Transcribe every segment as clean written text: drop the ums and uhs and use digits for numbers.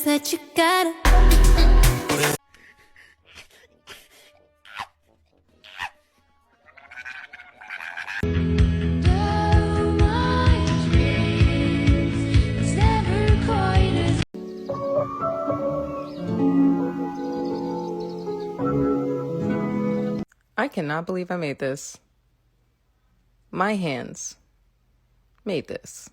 that you gotta. I cannot believe I made this. My hands made this.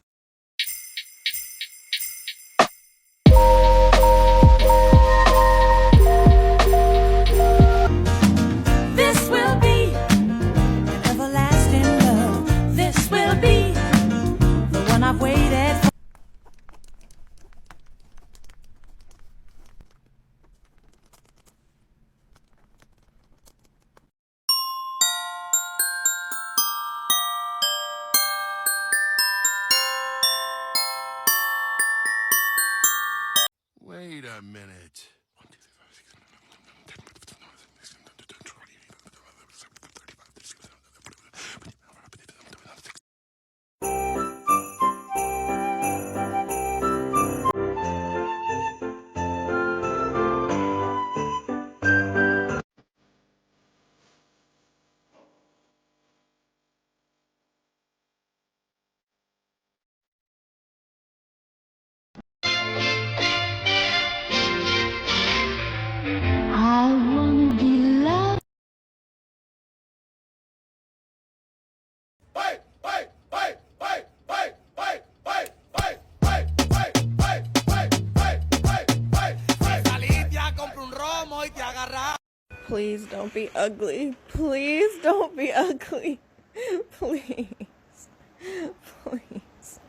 This will be an everlasting love. This will be the one I've waited for. Wait a minute. Please don't be ugly. Please don't be ugly. Please. Please.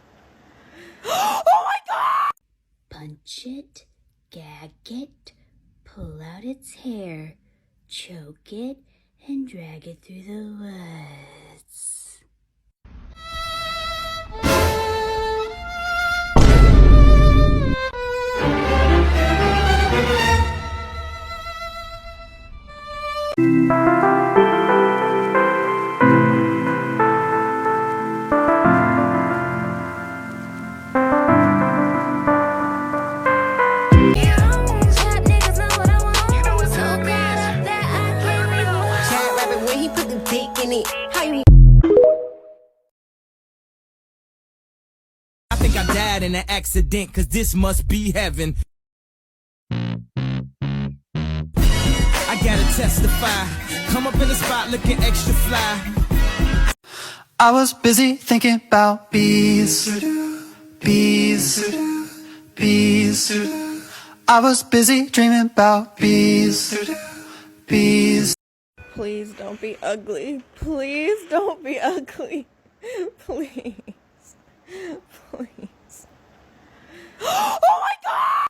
Oh my God! Punch it, gag it, pull out its hair, choke it, and drag it through the woods. I think I died in an accident, cause this must be heaven. I gotta testify. Come up in the spot looking extra fly. I was busy thinking about bees, bees, bees. I was busy dreaming about bees, bees. Please don't be ugly. Please don't be ugly. Please. Please. Oh my God!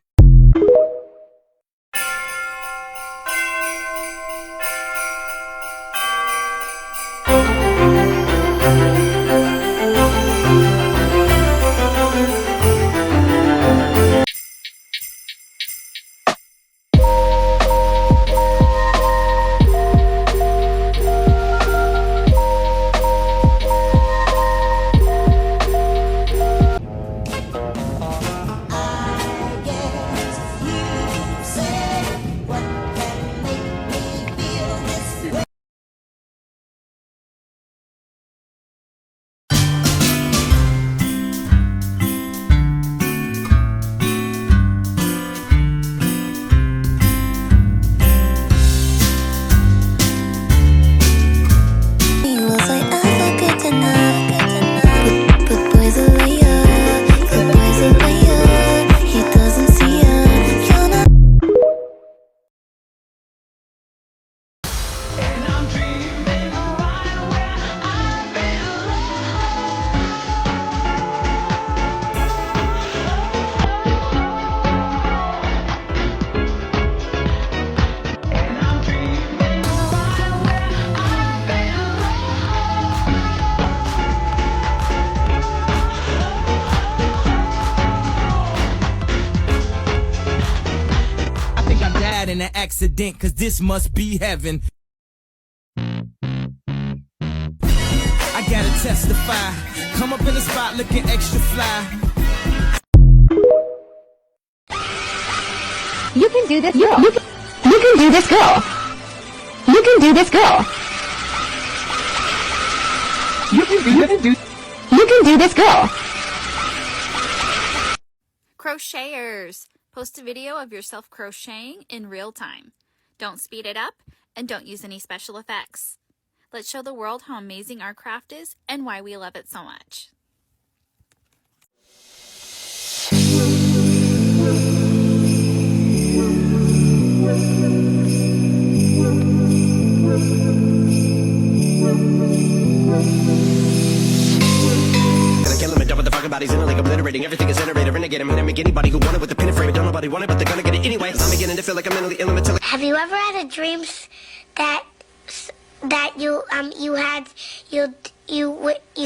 In an accident, cause this must be heaven. I gotta testify. Come up in the spot looking extra fly. do this girl. You can do this girl. You can do this girl. You can do this girl. Crocheters! Post a video of yourself crocheting in real time. Don't speed it up, and don't use any special effects. Let's show the world how amazing our craft is and why we love it so much. Bodies in it like obliterating everything is iterated renegade. I'm gonna make anybody who want it with the pin and frame it. Don't nobody want it, but they're gonna get it anyway. I'm beginning to feel like I'm mentally ill until Have you ever had a dream that you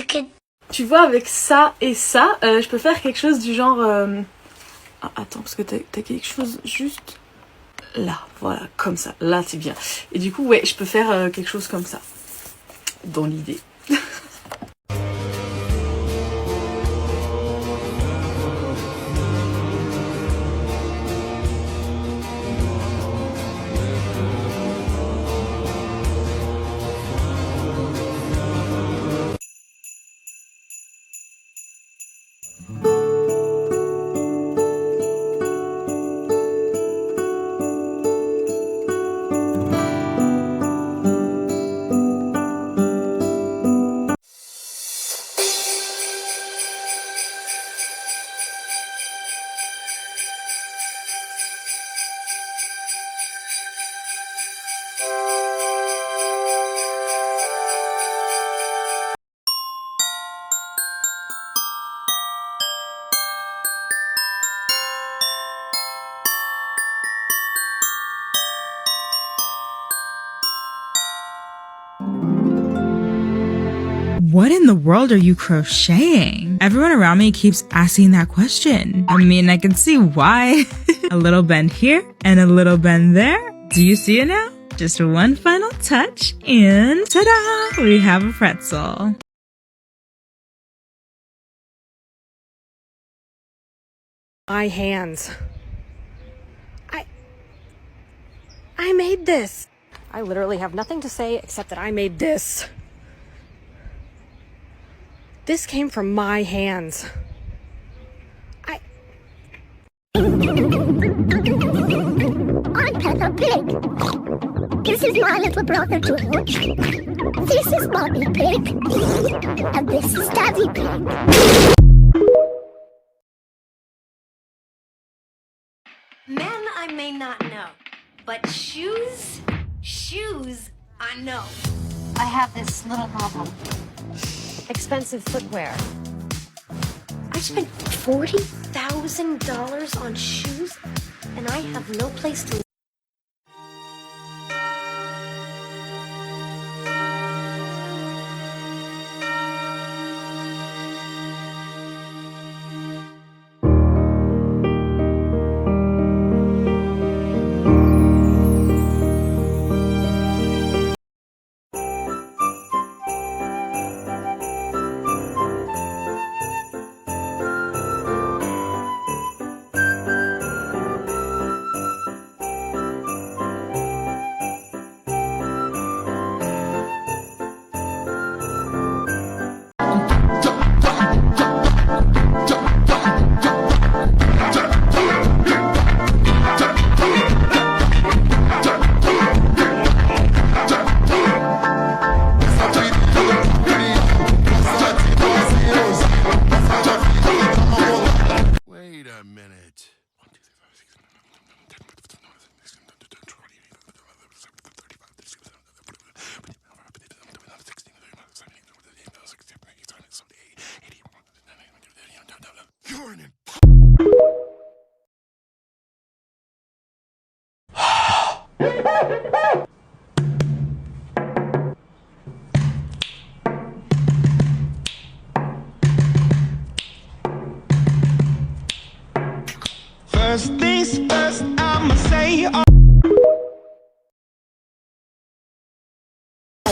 could? Tu vois, avec ça et ça, je peux faire quelque chose du genre... Ah, attends, parce que t'as quelque chose juste là, voilà, comme ça. Là, c'est bien. Et du coup, ouais, je peux faire quelque chose comme ça, dans l'idée. What in the world are you crocheting? Everyone around me keeps asking that question. I mean, I can see why. A little bend here and a little bend there. Do you see it now? Just one final touch and ta-da! We have a pretzel. My hands. I made this. I literally have nothing to say except that I made this. This came from my hands. I'm Peppa Pig. This is my little brother George. This is Mommy Pig. And this is Daddy Pig. Men I may not know, but shoes, I know. I have this little problem. Expensive footwear. I spent $40,000 on shoes, and I have no place to live. First things first, I'ma say.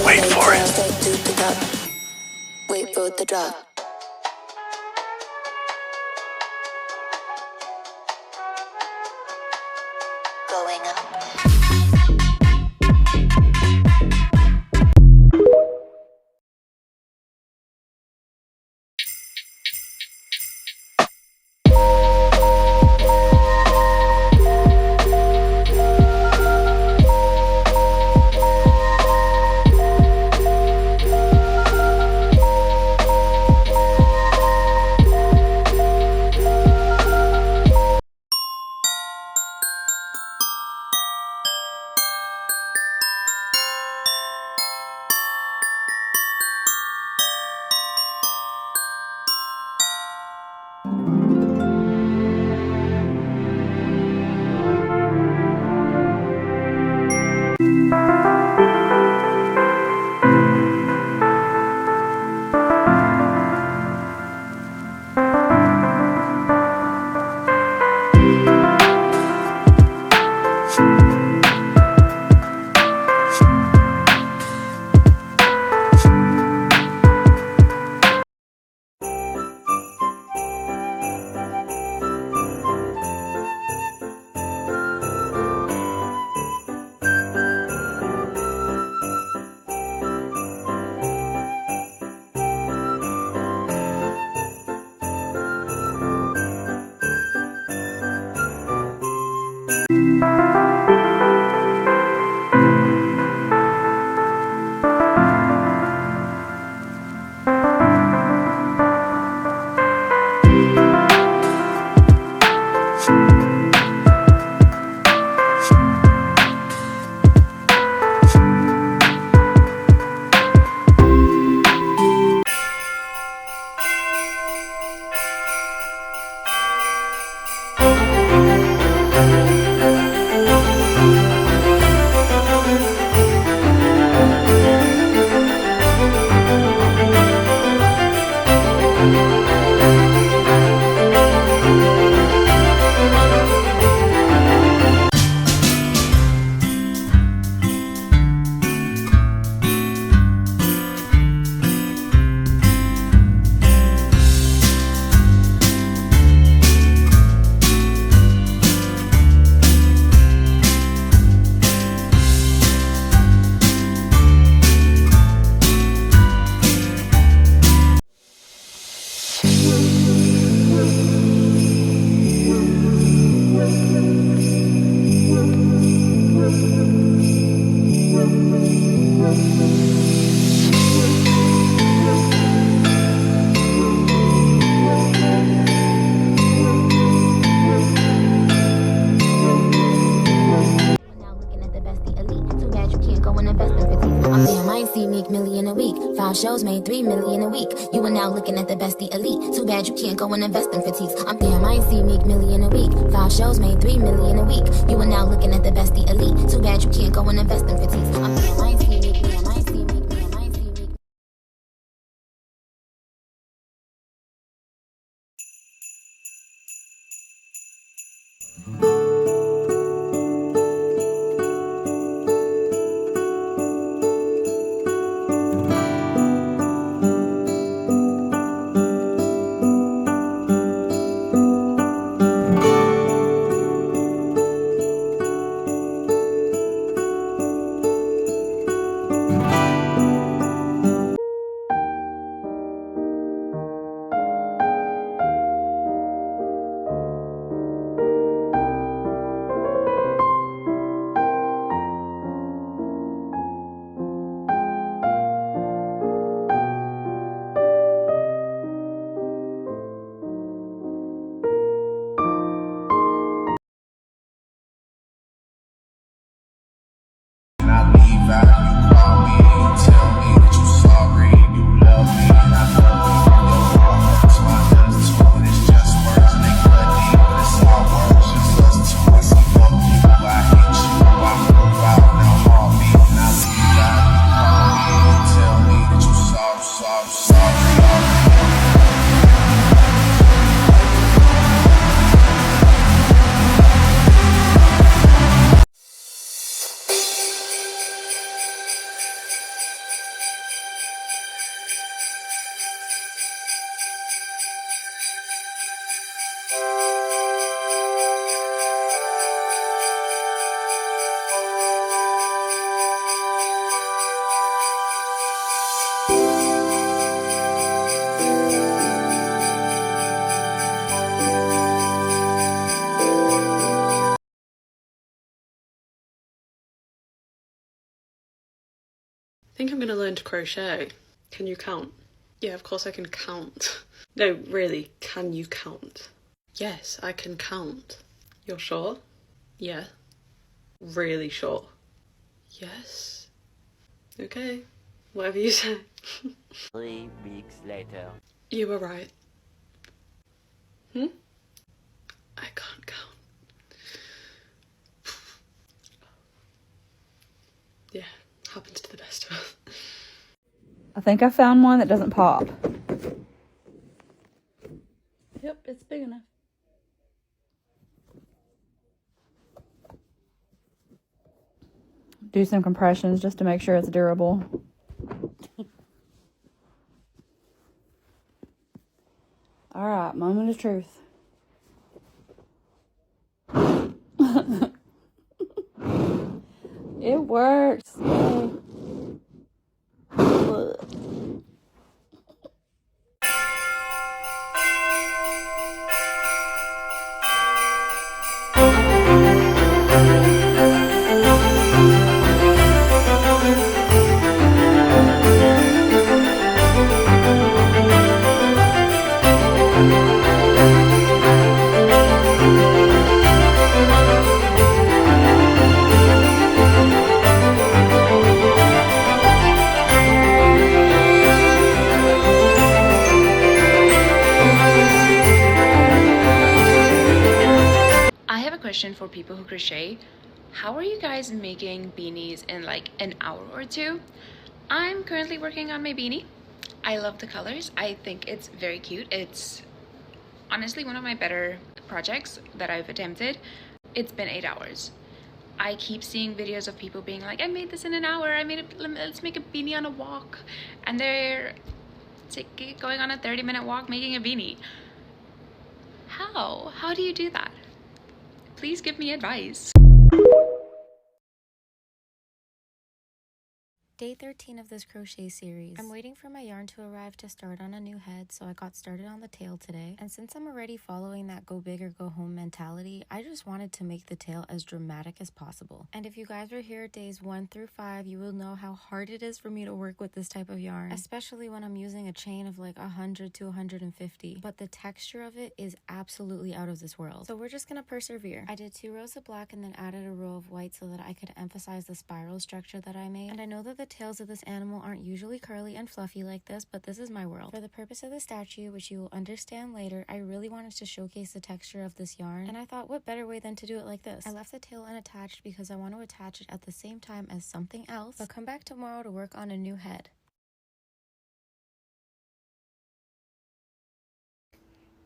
Wait for it. Wait for the drop. going up. Million a week. 5 shows made 3 million a week. You are now looking at the best, the elite. Too bad you can't go and invest in fatigues. I'm damn, I ain't seen Meek million a week. 5 shows made 3 million a week. You are now looking at the best, the elite. Too bad you can't go and invest in fatigues. I'm damn, I ain't seen Meek, damn, I ain't seen Meek, damn, I ain't seen Meek. think I'm gonna learn to crochet. Can you count? Yeah, of course I can count. No, really, can you count? Yes, I can count. You're sure? Yeah. Really sure? Yes. Okay. Whatever you say. 3 weeks later. You were right. I can't count. Yeah, happens to the best of us. I think I found one that doesn't pop. Yep, it's big enough. Do some compressions just to make sure it's durable. All right, moment of truth. It works. Yay. For people who crochet, how are you guys making beanies in like an hour or two? I'm currently working on my beanie. I love the colors. I think it's very cute. It's honestly one of my better projects that I've attempted. It's been 8 hours. I keep seeing videos of people being like, I made this in an hour. Let's make a beanie on a walk, and they're going on a 30-minute walk making a beanie. How do you do that? Please give me advice. Day 13 of this crochet series. I'm waiting for my yarn to arrive to start on a new head, so I got started on the tail today. And since I'm already following that go big or go home mentality, I just wanted to make the tail as dramatic as possible. And if you guys were here days 1 through 5, you will know how hard it is for me to work with this type of yarn, especially when I'm using a chain of like 100 to 150. But the texture of it is absolutely out of this world. So we're just gonna persevere. I did 2 rows of black and then added a row of white so that I could emphasize the spiral structure that I made. And I know that the tails of this animal aren't usually curly and fluffy like this, but this is my world. For the purpose of the statue, which you will understand later, I really wanted to showcase the texture of this yarn, and I thought what better way than to do it like this. I left the tail unattached because I want to attach it at the same time as something else, but come back tomorrow to work on a new head.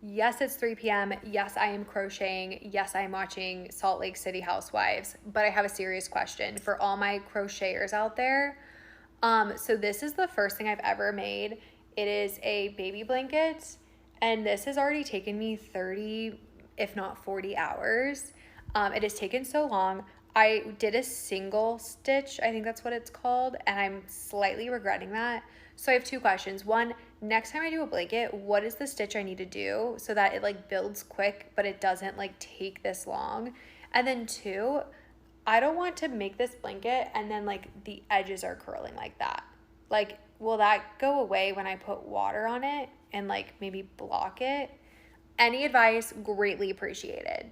Yes, it's 3 p.m. Yes, I am crocheting. Yes, I am watching Salt Lake City Housewives. But I have a serious question for all my crocheters out there. So this is the first thing I've ever made. It is a baby blanket, and this has already taken me 30, if not 40 hours. It has taken so long. I did a single stitch, I think that's what it's called, and I'm slightly regretting that. So I have 2 questions. One, next time I do a blanket, what is the stitch I need to do so that it like builds quick, but it doesn't like take this long? And then 2, I don't want to make this blanket and then like the edges are curling like that. Like, will that go away when I put water on it and like maybe block it? Any advice, greatly appreciated.